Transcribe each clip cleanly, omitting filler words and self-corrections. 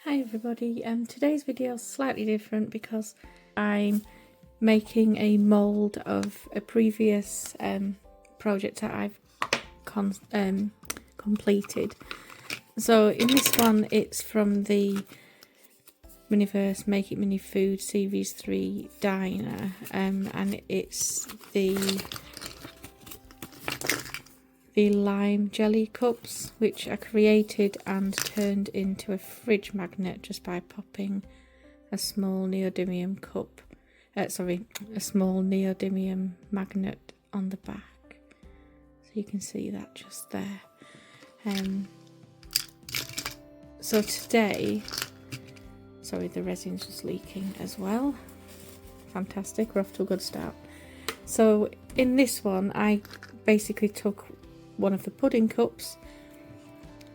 Hi everybody, today's video is slightly different because I'm making a mould of a previous project that I've completed. So in this one it's from the Miniverse Make It Mini Food Series 3 Diner, and it's the lime jelly cups, which I created and turned into a fridge magnet just by popping a small neodymium a small neodymium magnet on the back. So you can see that just there. So today, sorry, the resin's just leaking as well. Fantastic, we're off to a good start. So in this one, I basically took one of the pudding cups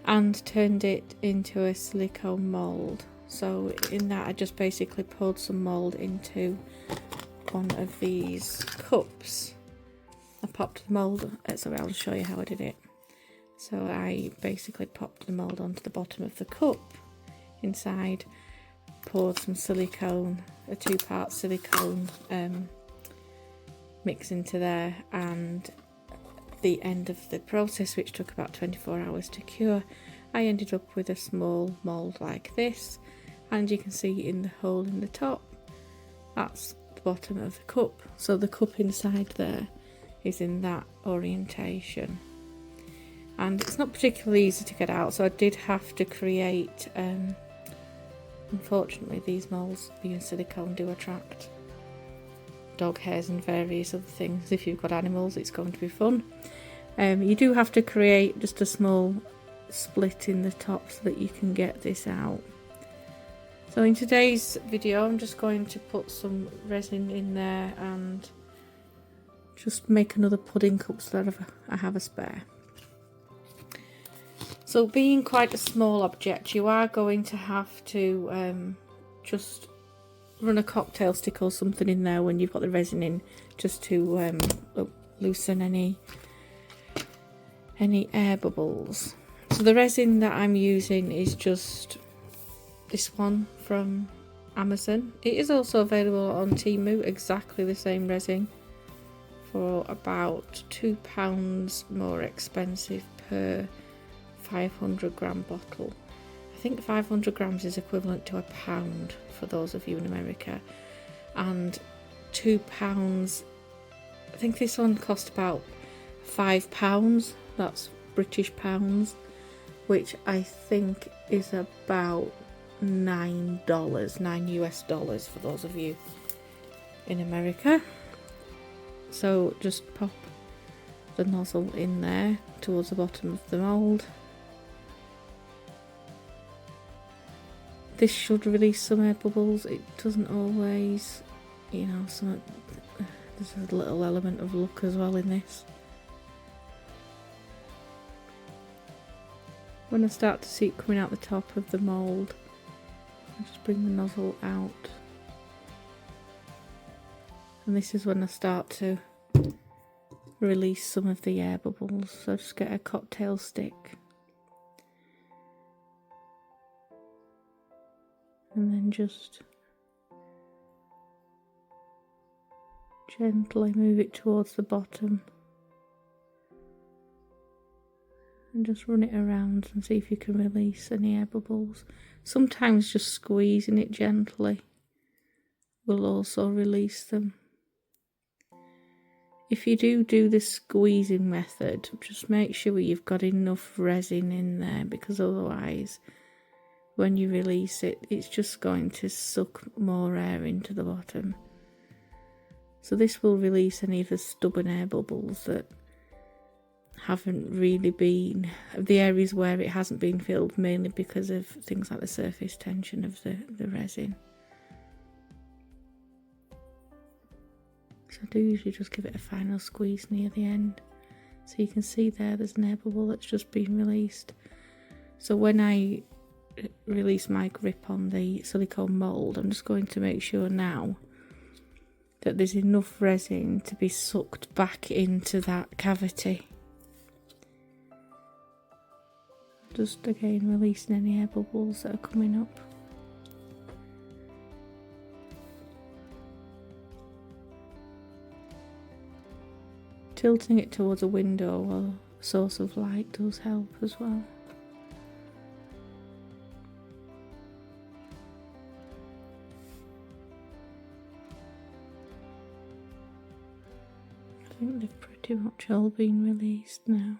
and turned it into a silicone mould. So in that I just basically poured some mould into one of these cups. I popped the mould, sorry, I'll show you how I did it. So I basically popped the mould onto the bottom of the cup, inside poured some silicone, a 2-part silicone mix into there, and the end of the process, which took about 24 hours to cure, I ended up with a small mould like this, and you can see in the hole in the top, that's the bottom of the cup. So the cup inside there is in that orientation, and it's not particularly easy to get out, so I did have to create, unfortunately these moulds being silicone do attract dog hairs and various other things. If you've got animals, it's going to be fun. You do have to create just a small split in the top so that you can get this out. So in today's video I'm just going to put some resin in there and just make another pudding cup so that I have a spare. So being quite a small object, you are going to have to just run a cocktail stick or something in there when you've got the resin in, just to loosen any air bubbles. So the resin that I'm using is just this one from Amazon. It is also available on Temu, exactly the same resin, for about £2 more expensive per 500 gram bottle. I think 500 grams is equivalent to £1 for those of you in America, and £2, I think this one cost about £5, that's British pounds, which I think is about $9 US for those of you in America. So just pop the nozzle in there towards the bottom of the mould. This should release some air bubbles. It doesn't always, you know, there's a little element of luck as well in this. When I start to see it coming out the top of the mould, I just bring the nozzle out, and this is when I start to release some of the air bubbles. So just get a cocktail stick and then just gently move it towards the bottom and just run it around and see if you can release any air bubbles. Sometimes just squeezing it gently will also release them. If you do the squeezing method, just make sure you've got enough resin in there, because otherwise when you release it, it's just going to suck more air into the bottom. So this will release any of the stubborn air bubbles that haven't really been, the areas where it hasn't been filled, mainly because of things like the surface tension of the resin. So I do usually just give it a final squeeze near the end. So you can see there's an air bubble that's just been released. So when I release my grip on the silicone mould, I'm just going to make sure now that there's enough resin to be sucked back into that cavity. Just again releasing any air bubbles that are coming up. tilting it towards a window or a source of light does help as well. I think they've pretty much all been released now.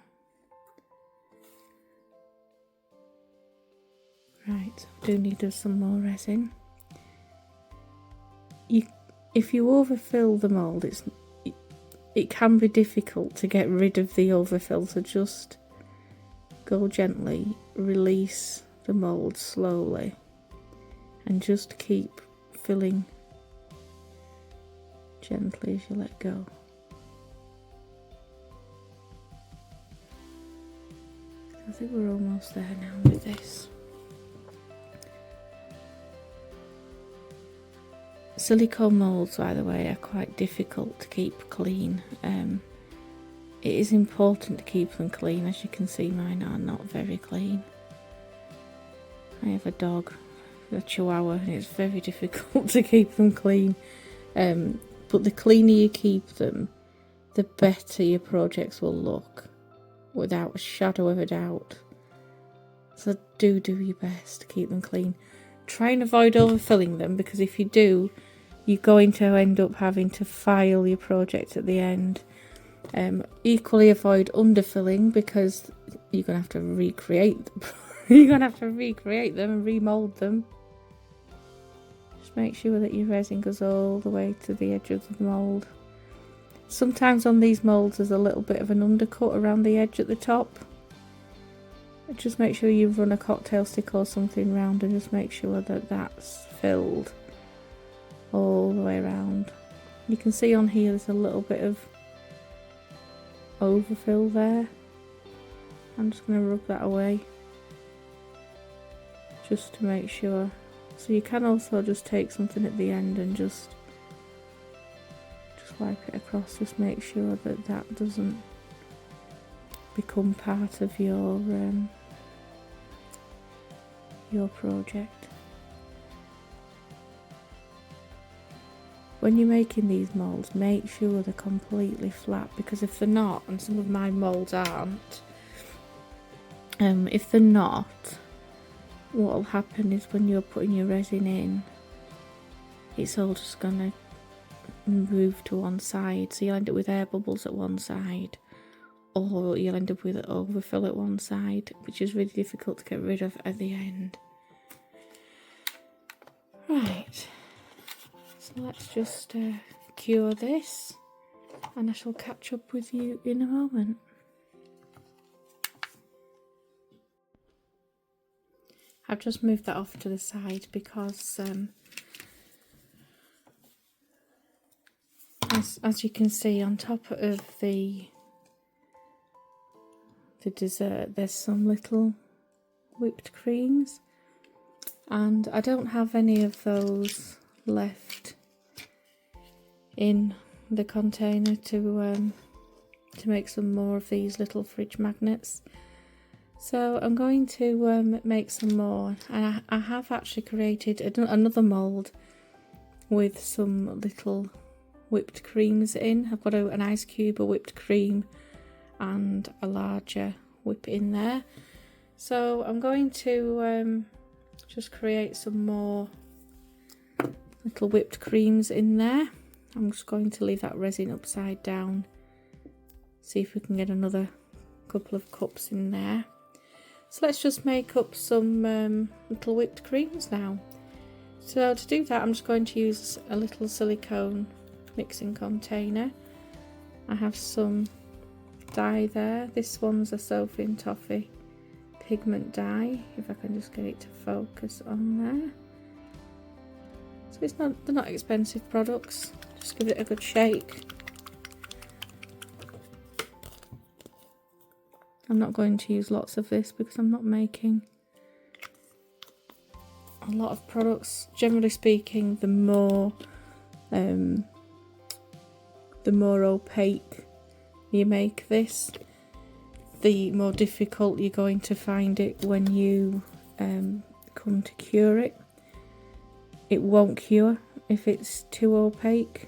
Right, I do need some more resin. If you overfill the mould, it can be difficult to get rid of the overfill, so just go gently, release the mould slowly, and just keep filling gently as you let go. I think we're almost there now with this. Silicone moulds, by the way, are quite difficult to keep clean. It is important to keep them clean. As you can see, mine are not very clean. I have a dog, a chihuahua, and it's very difficult to keep them clean. But the cleaner you keep them, the better your projects will look, without a shadow of a doubt. So do your best to keep them clean. Try and avoid overfilling them, because if you do, you're going to end up having to file your project at the end. Equally avoid underfilling, because you're going to have to recreate them. You're going to have to recreate them and remold them. Just make sure that your resin goes all the way to the edge of the mould. Sometimes on these moulds there's a little bit of an undercut around the edge at the top. Just make sure you run a cocktail stick or something round and just make sure that that's filled all the way around. You can see on here there's a little bit of overfill there. I'm just going to rub that away just to make sure. So you can also just take something at the end and just wipe it across. Just make sure that that doesn't become part of your project. When you're making these moulds, make sure they're completely flat, because if they're not, and some of my moulds aren't, if they're not, what will happen is when you're putting your resin in, it's all just gonna move to one side, so you'll end up with air bubbles at one side, or you'll end up with overfill at one side, which is really difficult to get rid of at the end. Right, so let's just cure this, and I shall catch up with you in a moment. I've just moved that off to the side because as you can see, on top of the dessert there's some little whipped creams, and I don't have any of those left in the container to make some more of these little fridge magnets. So I'm going to make some more, and I have actually created another mould with some little whipped creams in. I've got an ice cube, a whipped cream, and a larger whip in there. So I'm going to just create some more little whipped creams in there. I'm just going to leave that resin upside down, see if we can get another couple of cups in there. So let's just make up some little whipped creams now. So to do that, I'm just going to use a little silicone mixing container. I have some dye there. This one's a Sophie and Toffee pigment dye, if I can just get it to focus on there. So they're not expensive products. Just give it a good shake. I'm not going to use lots of this because I'm not making a lot of products. Generally speaking, the more opaque you make this, the more difficult you're going to find it when you come to cure it. It won't cure if it's too opaque.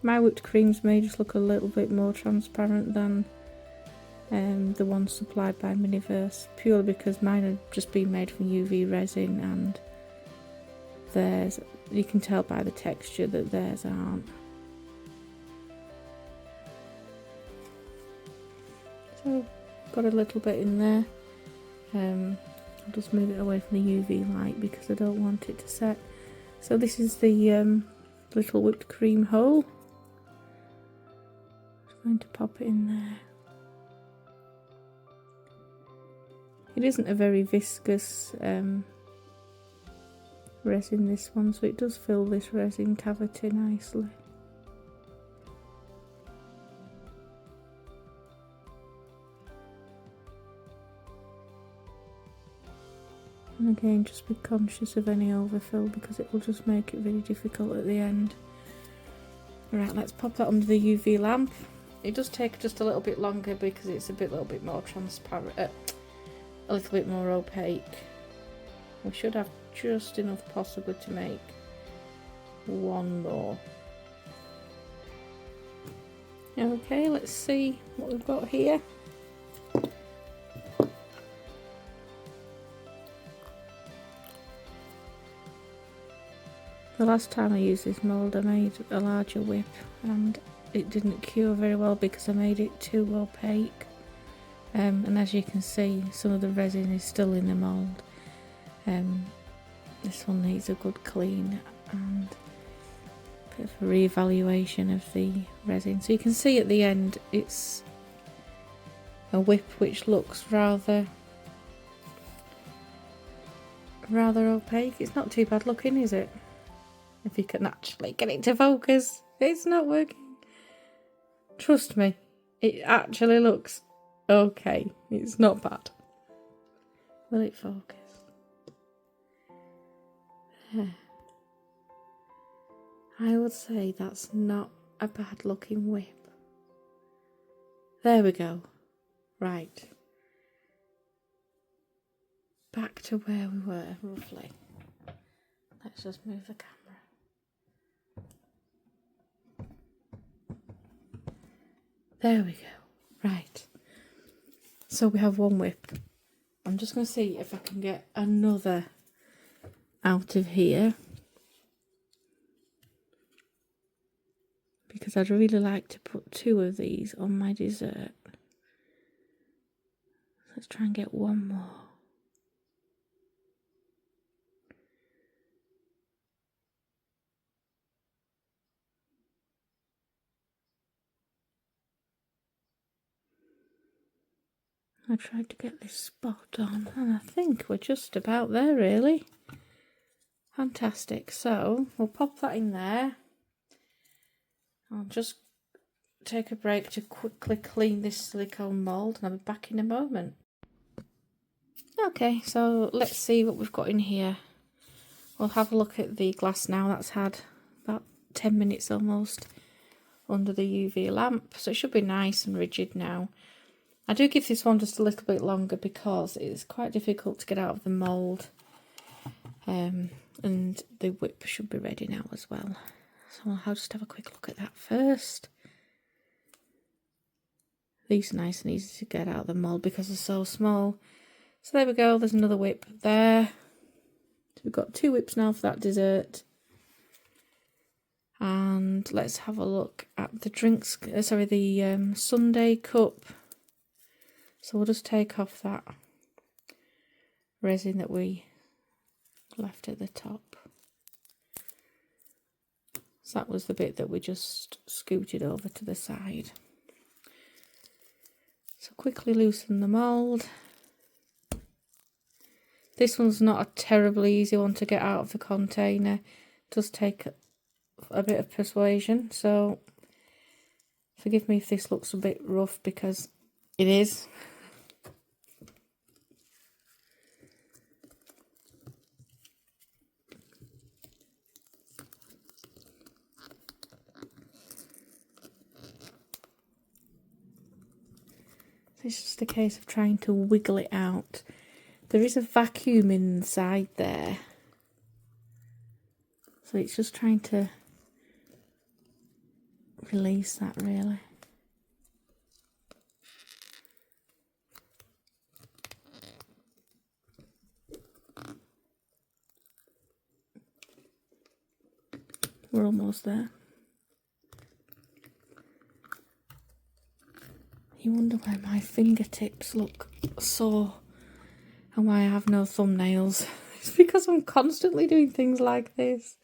My whipped creams may just look a little bit more transparent than the ones supplied by Miniverse, purely because mine are just being made from UV resin, and theirs, you can tell by the texture that theirs aren't. So got a little bit in there. I'll just move it away from the UV light because I don't want it to set. So this is the little whipped cream hole. I'm going to pop it in there. It isn't a very viscous resin, this one, so it does fill this resin cavity nicely. And again, just be conscious of any overfill because it will just make it really difficult at the end. Right, let's pop that under the UV lamp. It does take just a little bit longer because it's a little bit more transparent, a little bit more opaque. We should have just enough possibly to make one more. Okay, let's see what we've got here. The last time I used this mould I made a larger whip and it didn't cure very well because I made it too opaque. And as you can see, some of the resin is still in the mould. This one needs a good clean and a bit of a re-evaluation of the resin. So you can see at the end it's a whip which looks rather opaque. It's not too bad looking, is it? If you can actually get it to focus. It's not working. Trust me, it actually looks okay. It's not bad. Will it focus? There. I would say that's not a bad looking whip. There we go. Right. Back to where we were, roughly. Let's just move the camera. There we go. Right. So we have one whip. I'm just going to see if I can get another out of here. Because I'd really like to put 2 of these on my dessert. Let's try and get one more. I tried to get this spot on and I think we're just about there really. Fantastic. So we'll pop that in there. I'll just take a break to quickly clean this silicone mould and I'll be back in a moment. Okay, so let's see what we've got in here. We'll have a look at the glass now. That's had about 10 minutes almost under the UV lamp, so it should be nice and rigid now. I do give this one just a little bit longer because it's quite difficult to get out of the mould, and the whip should be ready now as well. So I'll just have a quick look at that first. These are nice and easy to get out of the mould because they're so small. So there we go, there's another whip there. So we've got 2 whips now for that dessert. And let's have a look at the drinks, the sundae cup. So we'll just take off that resin that we left at the top. So that was the bit that we just scooted over to the side. So quickly loosen the mould. This one's not a terribly easy one to get out of the container. It does take a bit of persuasion, so forgive me if this looks a bit rough because it is. It's just a case of trying to wiggle it out. There is a vacuum inside there, so it's just trying to release that really. We're almost there. You wonder why my fingertips look sore and why I have no thumbnails. It's because I'm constantly doing things like this.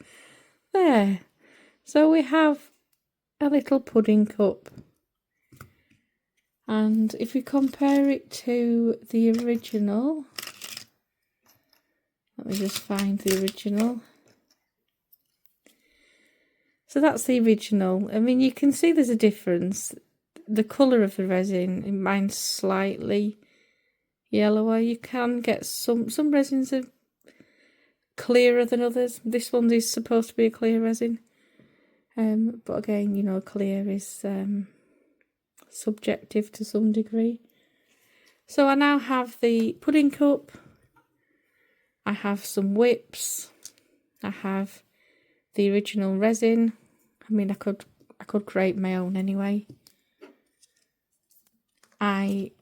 There. So we have a little pudding cup. And if we compare it to the original, let me just find the original. So that's the original. I mean, you can see there's a difference. The colour of the resin, mine's slightly yellower. You can get some resins are clearer than others. This one is supposed to be a clear resin. But again, you know, clear is subjective to some degree. So I now have the pudding cup. I have some whips. I have the original resin. I mean, I could create my own anyway. I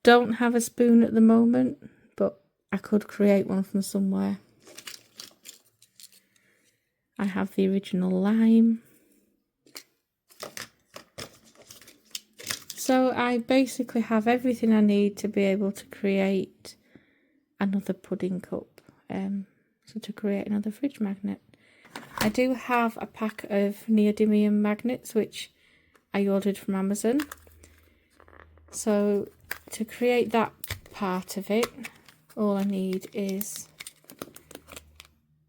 don't have a spoon at the moment, but I could create one from somewhere. I have the original lime. So I basically have everything I need to be able to create another pudding cup. So to create another fridge magnet. I do have a pack of neodymium magnets which I ordered from Amazon. So to create that part of it, all I need is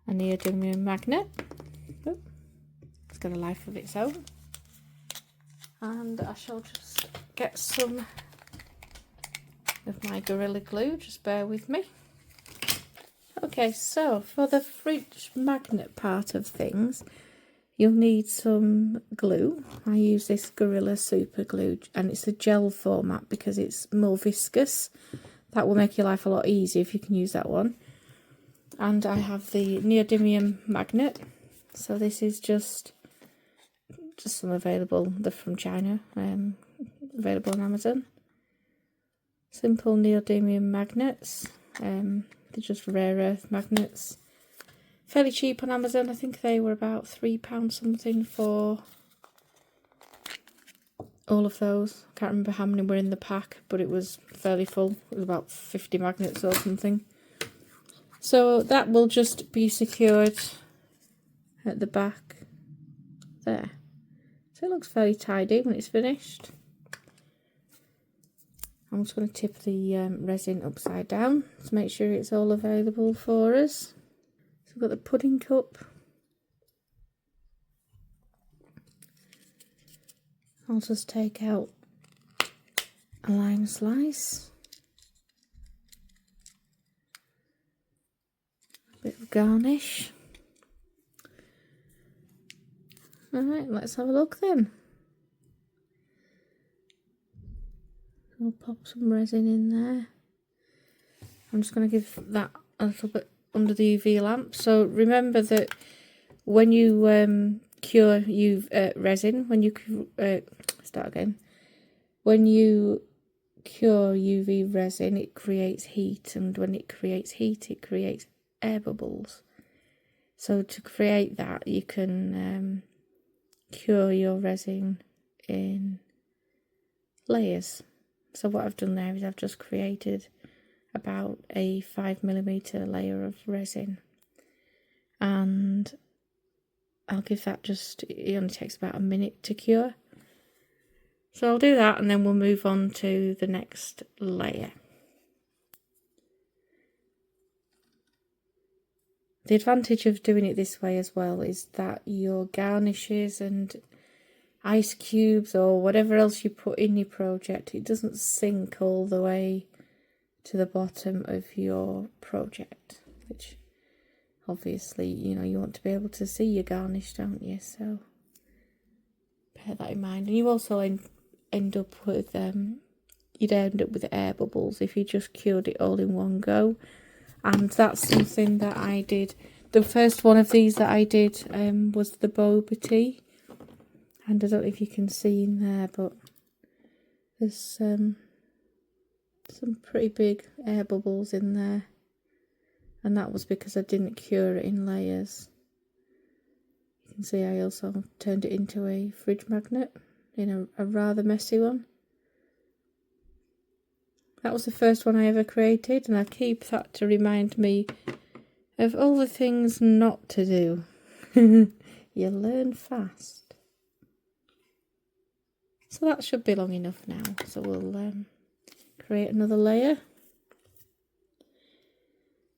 a neodymium magnet. Oh, it's got a life of its own. And I shall just get some of my Gorilla Glue, just bear with me. Okay, so for the fridge magnet part of things, you'll need some glue. I use this Gorilla Super Glue, and it's a gel format because it's more viscous. That will make your life a lot easier if you can use that one. And I have the neodymium magnet. So this is just some available. They're from China, available on Amazon. Simple neodymium magnets. They're just rare earth magnets. Fairly cheap on Amazon. I think they were about £3 something for all of those. I can't remember how many were in the pack, but it was fairly full. It was about 50 magnets or something. So that will just be secured at the back there. So it looks fairly tidy when it's finished. I'm just going to tip the resin upside down to make sure it's all available for us. So we've got the pudding cup. I'll just take out a lime slice. A bit of garnish. Alright, let's have a look then. I'll pop some resin in there. I'm just going to give that a little bit under the UV lamp. So remember that when you cure resin, when you when you cure UV resin, it creates heat, and when it creates heat, it creates air bubbles. So to create that, you can cure your resin in layers. So what I've done there is I've just created about a 5mm layer of resin, and I'll give that it only takes about a minute to cure. So I'll do that, and then we'll move on to the next layer. The advantage of doing it this way as well is that your garnishes and ice cubes or whatever else you put in your project, it doesn't sink all the way to the bottom of your project, which obviously, you know, you want to be able to see your garnish, don't you? So bear that in mind. And you also end up with you'd end up with air bubbles if you just cured it all in one go. And that's something that I did. The first one of these that I did was the boba tea. And I don't know if you can see in there, but there's some pretty big air bubbles in there. And that was because I didn't cure it in layers. You can see I also turned it into a fridge magnet in a rather messy one. That was the first one I ever created, and I keep that to remind me of all the things not to do. You learn fast. So that should be long enough now. So we'll create another layer.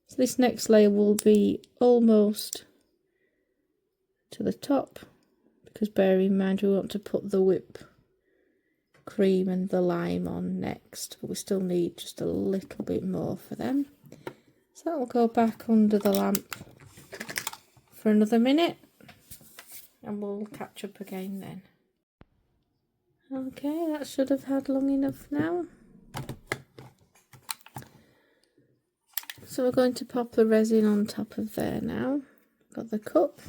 So this next layer will be almost to the top, because bear in mind we want to put the whip cream and the lime on next, but we still need just a little bit more for them. So that will go back under the lamp for another minute, and we'll catch up again then. Okay, that should have had long enough now. So we're going to pop the resin on top of there now. Got the cup.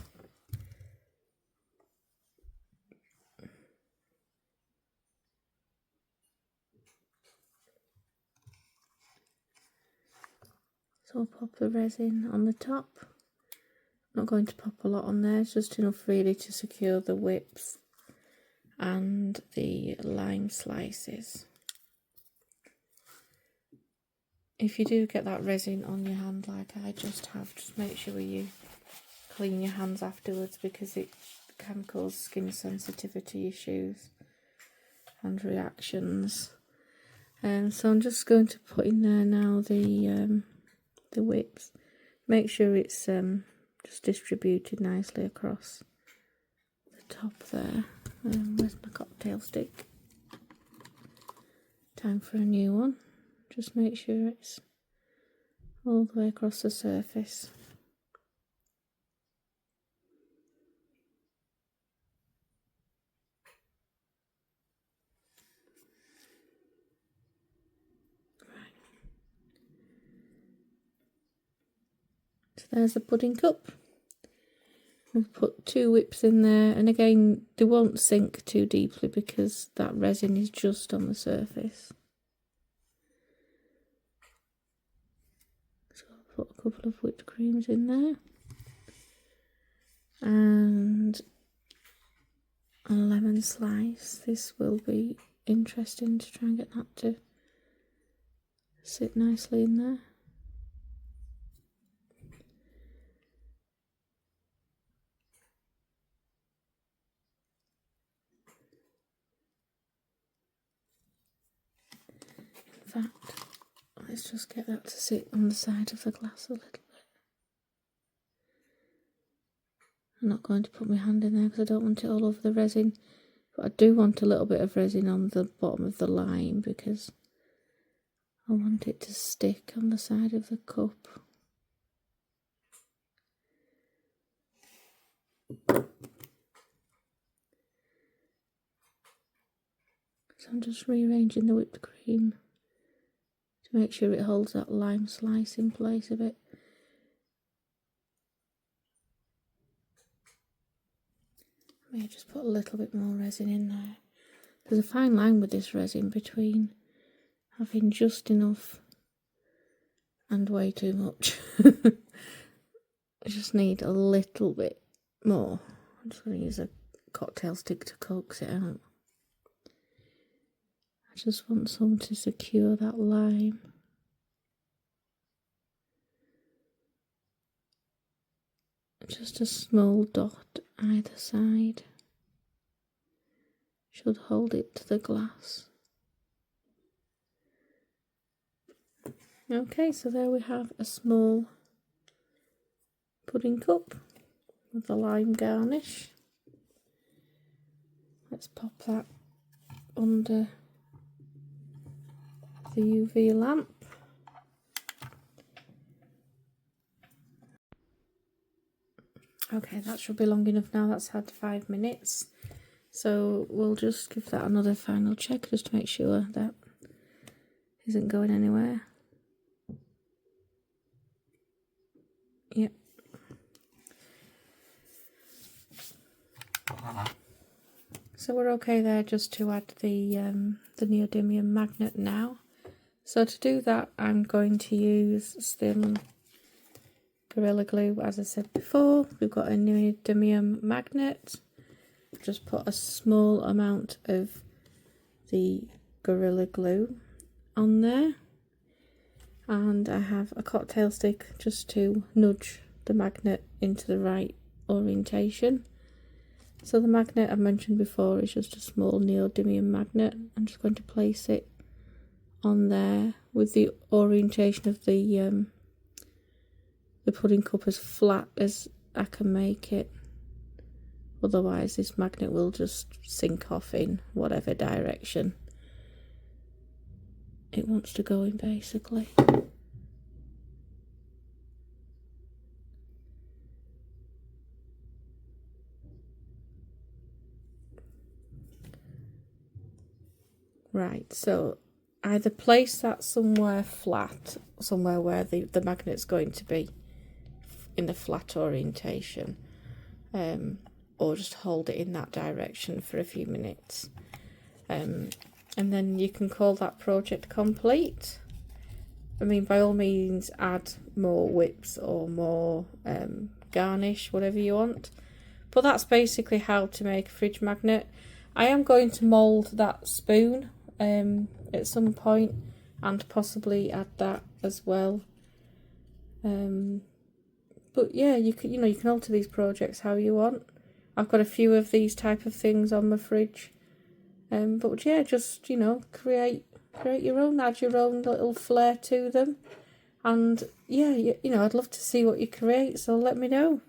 So I'll pop the resin on the top. I'm not going to pop a lot on there, it's just enough really to secure the whips and the lime slices. If you do get that resin on your hand like I just have, just make sure you clean your hands afterwards, because it can cause skin sensitivity issues and reactions. So I'm just going to put in there now the whips. Make sure it's just distributed nicely across the top there. Where's my cocktail stick? Time for a new one. Just make sure it's all the way across the surface. So there's the pudding cup. We've put 2 whips in there, and again they won't sink too deeply because that resin is just on the surface. So I'll put a couple of whipped creams in there, and a lemon slice. This will be interesting to try and get that to sit nicely in there. In fact, let's just get that to sit on the side of the glass a little bit. I'm not going to put my hand in there because I don't want it all over the resin, but I do want a little bit of resin on the bottom of the lime because I want it to stick on the side of the cup. So I'm just rearranging the whipped cream to make sure it holds that lime slice in place a bit. I may just put a little bit more resin in there. There's a fine line with this resin between having just enough and way too much. I just need a little bit more. I'm just going to use a cocktail stick to coax it out. I just want some to secure that lime. Just a small dot either side should hold it to the glass. Okay, so there we have a small pudding cup with a lime garnish. Let's pop that under the UV lamp. Okay, that should be long enough now. That's had 5 minutes. So we'll just give that another final check just to make sure that isn't going anywhere. Yep. So we're okay there just to add the neodymium magnet now. So to do that, I'm going to use some Gorilla Glue. As I said before, we've got a neodymium magnet. Just put a small amount of the Gorilla Glue on there. And I have a cocktail stick just to nudge the magnet into the right orientation. So the magnet I mentioned before is just a small neodymium magnet. I'm just going to place it on there with the orientation of the pudding cup as flat as I can make it. Otherwise this magnet will just sink off in whatever direction it wants to go in, basically. Right, so either place that somewhere flat, somewhere where the magnet's going to be in a flat orientation, or just hold it in that direction for a few minutes. And then you can call that project complete. I mean, by all means, add more whips or more garnish, whatever you want. But that's basically how to make a fridge magnet. I am going to mould that spoon at some point, and possibly add that as well. But yeah, you can alter these projects how you want. I've got a few of these type of things on my fridge. But yeah, just, create your own, add your own little flair to them. And yeah, I'd love to see what you create, so let me know.